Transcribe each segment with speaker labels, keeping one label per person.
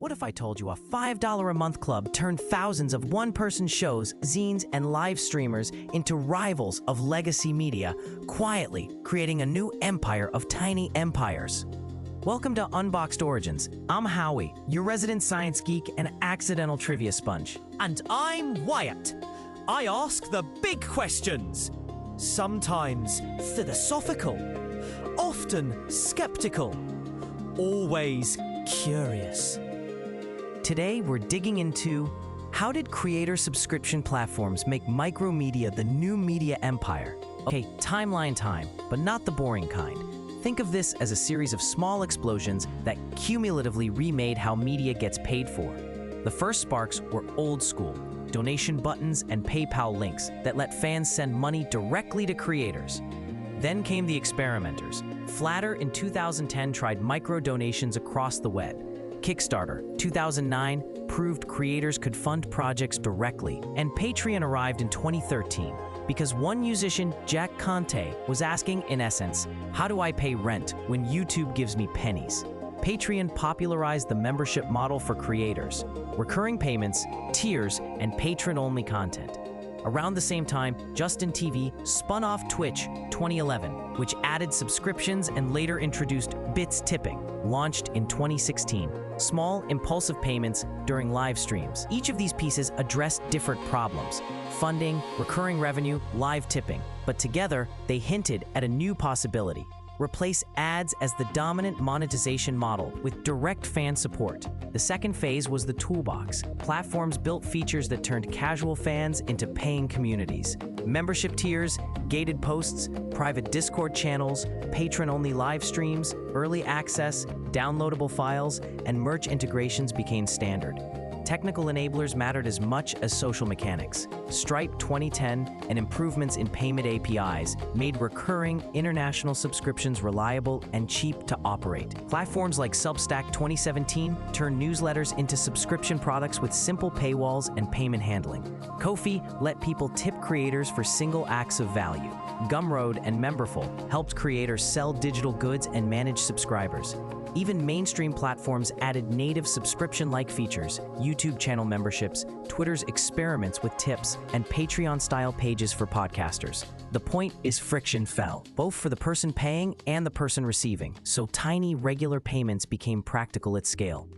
Speaker 1: What if I told you a $5 a month club turned thousands of one-person shows, zines, and live streamers into rivals of legacy media, quietly creating a new empire of tiny empires? Welcome to Unboxd Origins. I'm Howie, your resident science geek and accidental trivia sponge.
Speaker 2: And I'm Wyatt. I ask the big questions. Sometimes philosophical, often skeptical, always curious.
Speaker 1: Today, we're digging into how did creator subscription platforms make micromedia the new media empire? Okay, timeline time, but not the boring kind. Think of this as a series of small explosions that cumulatively remade how media gets paid for. The first sparks were old school, donation buttons and PayPal links that let fans send money directly to creators. Then came the experimenters. Flatter in 2010 tried micro-donations across the web. Kickstarter, 2009, proved creators could fund projects directly. And Patreon arrived in 2013 because one musician, Jack Conte, was asking, in essence, how do I pay rent when YouTube gives me pennies? Patreon popularized the membership model for creators, recurring payments, tiers, and patron-only content. Around the same time, Justin TV spun off Twitch 2011, which added subscriptions and later introduced Bits Tipping, launched in 2016. Small, impulsive payments during live streams. Each of these pieces addressed different problems: funding, recurring revenue, live tipping. But together, they hinted at a new possibility: replace ads as the dominant monetization model with direct fan support. The second phase was the toolbox. Platforms built features that turned casual fans into paying communities. Membership tiers, gated posts, private Discord channels, patron-only live streams, early access, downloadable files, and merch integrations became standard. Technical enablers mattered as much as social mechanics. Stripe 2010 and improvements in payment APIs made recurring international subscriptions reliable and cheap to operate. Platforms like Substack 2017 turned newsletters into subscription products with simple paywalls and payment handling. Ko-fi let people tip creators for single acts of value. Gumroad and Memberful helped creators sell digital goods and manage subscribers. Even mainstream platforms added native subscription-like features, YouTube channel memberships, Twitter's experiments with tips, and Patreon-style pages for podcasters. The point is friction fell, both for the person paying and the person receiving, so tiny, regular payments became practical at scale.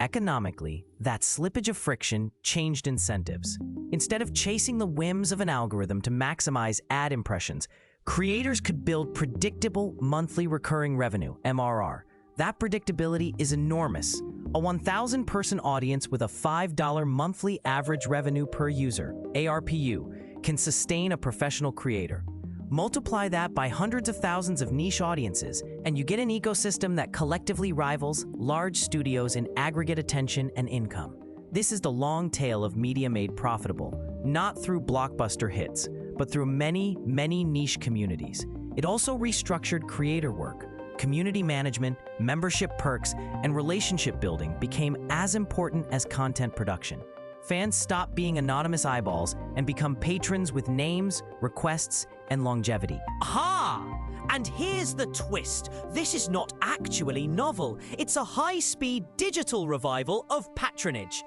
Speaker 1: Economically, that slippage of friction changed incentives. Instead of chasing the whims of an algorithm to maximize ad impressions, creators could build predictable monthly recurring revenue, MRR. That predictability is enormous. A 1,000-person audience with a $5 monthly average revenue per user, ARPU, can sustain a professional creator. Multiply that by hundreds of thousands of niche audiences, and you get an ecosystem that collectively rivals large studios in aggregate attention and income. This is the long tail of media made profitable, not through blockbuster hits, but through many, many niche communities. It also restructured creator work. Community management, membership perks, and relationship building became as important as content production. Fans stopped being anonymous eyeballs and become patrons with names, requests, and longevity.
Speaker 2: Aha! And here's the twist. This is not actually novel. It's a high-speed digital revival of patronage.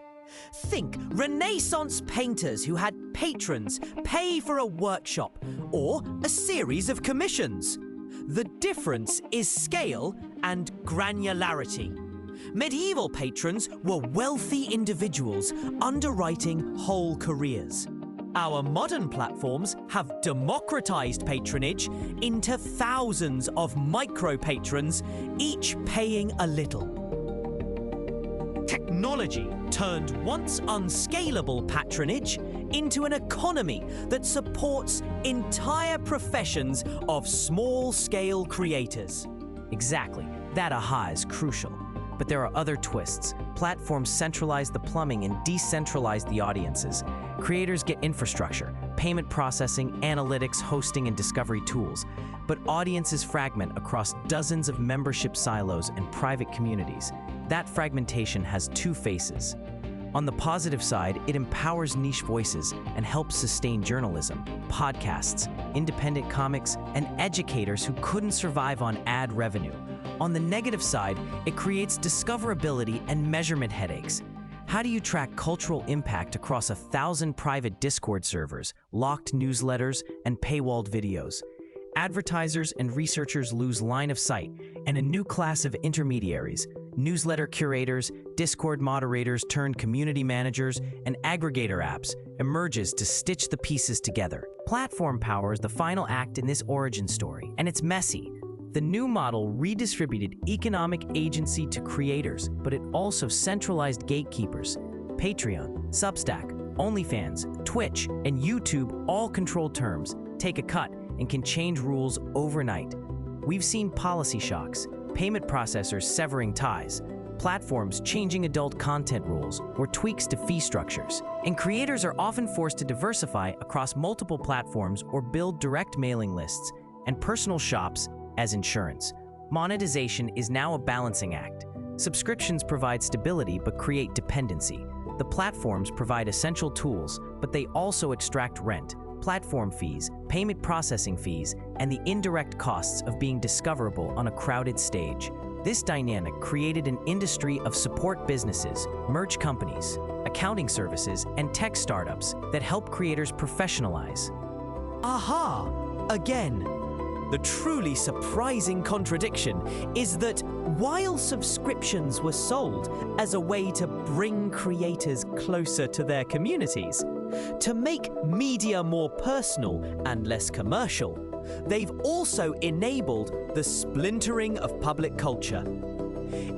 Speaker 2: Think Renaissance painters who had patrons pay for a workshop or a series of commissions. The difference is scale and granularity. Medieval patrons were wealthy individuals underwriting whole careers. Our modern platforms have democratized patronage into thousands of micro-patrons, each paying a little. Technology turned once unscalable patronage into an economy that supports entire professions of small-scale creators.
Speaker 1: Exactly. That aha is crucial. But there are other twists. Platforms centralize the plumbing and decentralize the audiences. Creators get infrastructure, payment processing, analytics, hosting, and discovery tools. But audiences fragment across dozens of membership silos and private communities. That fragmentation has two faces. On the positive side, it empowers niche voices and helps sustain journalism, podcasts, independent comics, and educators who couldn't survive on ad revenue. On the negative side, it creates discoverability and measurement headaches. How do you track cultural impact across 1,000 private Discord servers, locked newsletters, and paywalled videos? Advertisers and researchers lose line of sight, and a new class of intermediaries, newsletter curators, Discord moderators turned community managers, and aggregator apps, emerges to stitch the pieces together. Platform power is the final act in this origin story, and it's messy. The new model redistributed economic agency to creators, but it also centralized gatekeepers. Patreon, Substack, OnlyFans, Twitch, and YouTube all control terms, take a cut, and can change rules overnight. We've seen policy shocks, payment processors severing ties, platforms changing adult content rules, or tweaks to fee structures. And creators are often forced to diversify across multiple platforms or build direct mailing lists and personal shops as insurance. Monetization is now a balancing act. Subscriptions provide stability but create dependency. The platforms provide essential tools, but they also extract rent, platform fees, payment processing fees, and the indirect costs of being discoverable on a crowded stage. This dynamic created an industry of support businesses, merch companies, accounting services, and tech startups that help creators professionalize.
Speaker 2: Aha! Again! The truly surprising contradiction is that while subscriptions were sold as a way to bring creators closer to their communities, to make media more personal and less commercial, they've also enabled the splintering of public culture.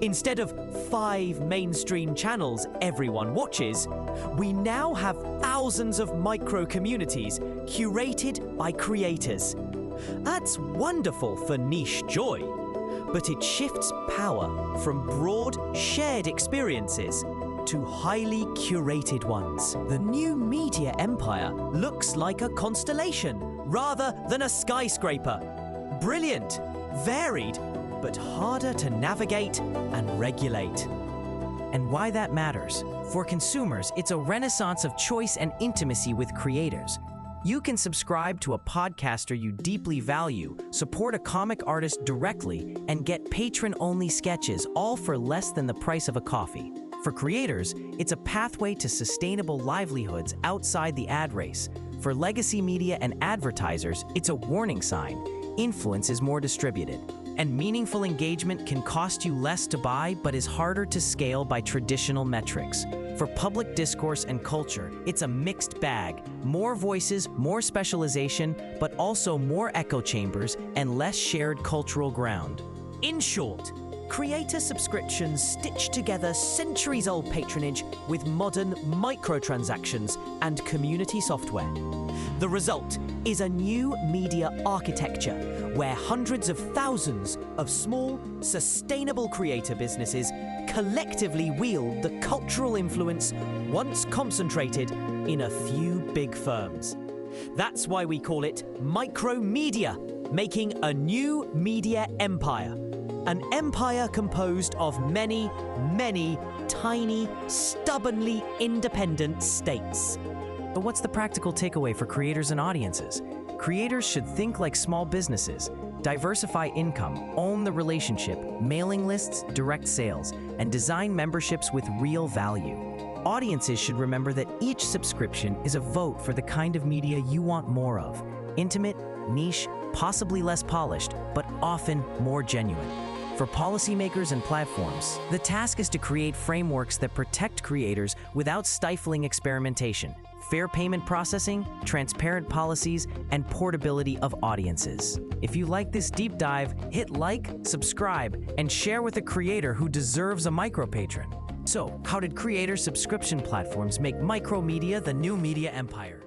Speaker 2: Instead of 5 mainstream channels everyone watches, we now have thousands of micro-communities curated by creators. That's wonderful for niche joy, but it shifts power from broad, shared experiences to highly curated ones. The new media empire looks like a constellation rather than a skyscraper. Brilliant, varied, but harder to navigate and regulate.
Speaker 1: And why that matters? For consumers, it's a renaissance of choice and intimacy with creators. You can subscribe to a podcaster you deeply value, support a comic artist directly, and get patron-only sketches, all for less than the price of a coffee. For creators, it's a pathway to sustainable livelihoods outside the ad race. For legacy media and advertisers, it's a warning sign. Influence is more distributed. And meaningful engagement can cost you less to buy, but is harder to scale by traditional metrics. For public discourse and culture, it's a mixed bag. More voices, more specialization, but also more echo chambers and less shared cultural ground.
Speaker 2: In short, creator subscriptions stitch together centuries-old patronage with modern microtransactions and community software. The result is a new media architecture where hundreds of thousands of small, sustainable creator businesses collectively wield the cultural influence once concentrated in a few big firms. That's why we call it micromedia, making a new media empire. An empire composed of many, many tiny, stubbornly independent states.
Speaker 1: But what's the practical takeaway for creators and audiences? Creators should think like small businesses, diversify income, own the relationship, mailing lists, direct sales, and design memberships with real value. Audiences should remember that each subscription is a vote for the kind of media you want more of. Intimate, niche, possibly less polished, but often more genuine. For policymakers and platforms, the task is to create frameworks that protect creators without stifling experimentation, fair payment processing, transparent policies, and portability of audiences. If you like this deep dive, hit like, subscribe, and share with a creator who deserves a micro-patron. So, how did creator subscription platforms make micromedia the new media empire?